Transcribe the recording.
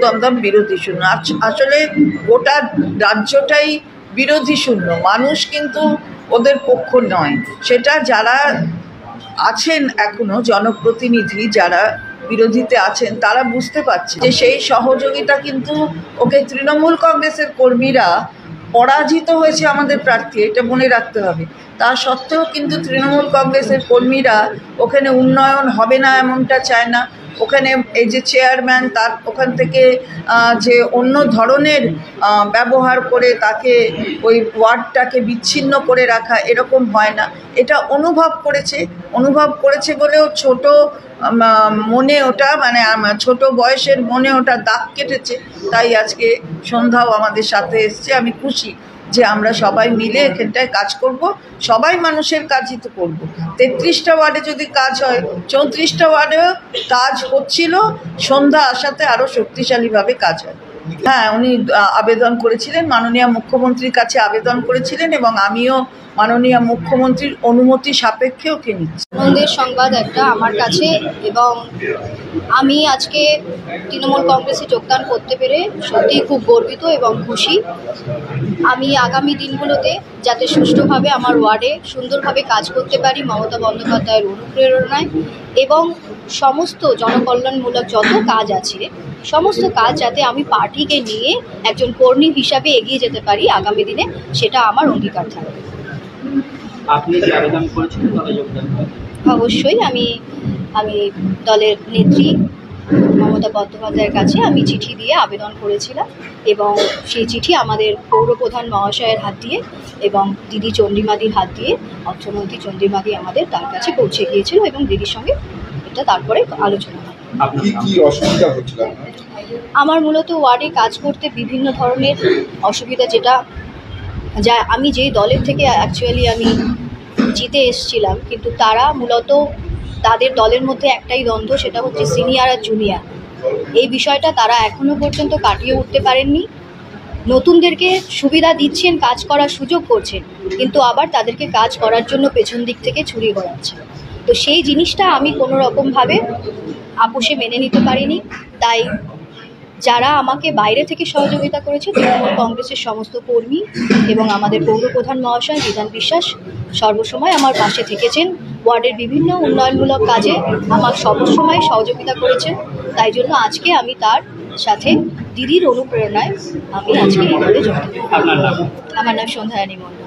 দমদম বিরোধী শূন্য। আসলে গোটা রাজ্যটাই বিরোধী শূন্য, মানুষ কিন্তু ওদের পক্ষ নয়। সেটা যারা আছেন এখনো জনপ্রতিনিধি, যারা বিরোধীতে আছেন, তারা বুঝতে পারছে যে সেই সহযোগিতা কিন্তু ওকে তৃণমূল কংগ্রেসের কর্মীরা পরাজিত হয়েছে আমাদের প্রার্থী, এটা মনে রাখতে হবে। তা সত্ত্বেও কিন্তু তৃণমূল কংগ্রেসের কর্মীরা ওখানে উন্নয়ন হবে না এমনটা চায় না। ওখানে এই যে চেয়ারম্যান, তার ওখান থেকে যে অন্য ধরনের ব্যবহার করে তাকে ওই ওয়ার্ডটাকে বিচ্ছিন্ন করে রাখা, এরকম হয় না। এটা অনুভব করেছে বলেও ছোট মনে ওটা মানে ছোট বয়সের মনে ওটা দাগ কেটেছে। তাই আজকে সন্ধ্যাও আমাদের সাথে এসছে। আমি খুশি যে আমরা সবাই মিলে এখানটায় কাজ করব, সবাই মানুষের কাজই তো করবো। 33টা ওয়ার্ডে যদি কাজ হয়, 34টা ওয়ার্ডেও কাজ হচ্ছিল, সন্ধ্যা আসাতে আরও শক্তিশালীভাবে কাজ হয়। হ্যাঁ, উনি আবেদন করেছিলেন, মাননীয় মুখ্যমন্ত্রীর কাছে আবেদন করেছিলেন, এবং আমিও মাননীয় মুখ্যমন্ত্রীর অনুমতি সাপেক্ষে ওকে নিচ্ছি। আনন্দের সংবাদ একটা আমার কাছে, এবং আমি আজকে তৃণমূল কংগ্রেসে যোগদান করতে পেরে সত্যিই খুব গর্বিত এবং খুশি। আমি আগামী দিনগুলোতে যাতে সুষ্ঠুভাবে আমার ওয়ার্ডে সুন্দরভাবে কাজ করতে পারি মমতা বন্দ্যোপাধ্যায়ের অনুপ্রেরণায়, এবং সমস্ত জনকল্যাণমূলক যত কাজ আছে সমস্ত কাজ যাতে আমি পার্টিকে নিয়ে একজন কর্মী হিসাবে এগিয়ে যেতে পারি আগামী দিনে, সেটা আমার অঙ্গীকার থাকবে। আপনি যে আবেদন করেছিলেন দলে যোগদান? অবশ্যই আমি দলের নেত্রী মমতা বন্দ্যোপাধ্যায়ের কাছে আমি চিঠি দিয়ে আবেদন করেছিলাম, এবং সেই চিঠি আমাদের পৌরপ্রধান মহাশয়ের হাত দিয়ে এবং দিদি চন্দ্রিমাদির হাত দিয়ে, অর্থমন্ত্রী চন্দ্রিমাদি আমাদের তার কাছে পৌঁছে গিয়েছিল, এবং দিদির সঙ্গে এটা তারপরে আলোচনা হয়। কি অসুবিধা হচ্ছিল? আমার মূলত ওয়ার্ডে কাজ করতে বিভিন্ন ধরনের অসুবিধা, যা আমি যেই দলের থেকে অ্যাকচুয়ালি আমি জিতে এসেছিলাম, কিন্তু তারা মূলত তাদের দলের মধ্যে একটাই দ্বন্দ্ব, সেটা হচ্ছে সিনিয়র আর জুনিয়র। এই বিষয়টা তারা এখনও পর্যন্ত কাটিয়ে উঠতে পারেননি। নতুনদেরকে সুবিধা দিচ্ছেন, কাজ করার সুযোগ করছেন, কিন্তু আবার তাদেরকে কাজ করার জন্য পেছন দিক থেকে ছুরি ঘোরাচ্ছে। তো সেই জিনিসটা আমি কোনো রকমভাবে আপোষে মেনে নিতে পারিনি। তাই যারা আমাকে বাইরে থেকে সহযোগিতা করেছে, তৃণমূল কংগ্রেসের সমস্ত কর্মী এবং আমাদের পৌরপ্রধান মহাশয় বিধান বিশ্বাস সর্বসময় আমার পাশে থেকেছেন, ওয়ার্ডের বিভিন্ন উন্নয়নমূলক কাজে আমার সবসময় সহযোগিতা করেছেন। তাই জন্য আজকে আমি তার সাথে দিদির অনুপ্রেরণায় আমি আজকে এই দলে যোগ দিই। আপনার নাম? আমার নাম সন্ধ্যা রানী মণ্ডল।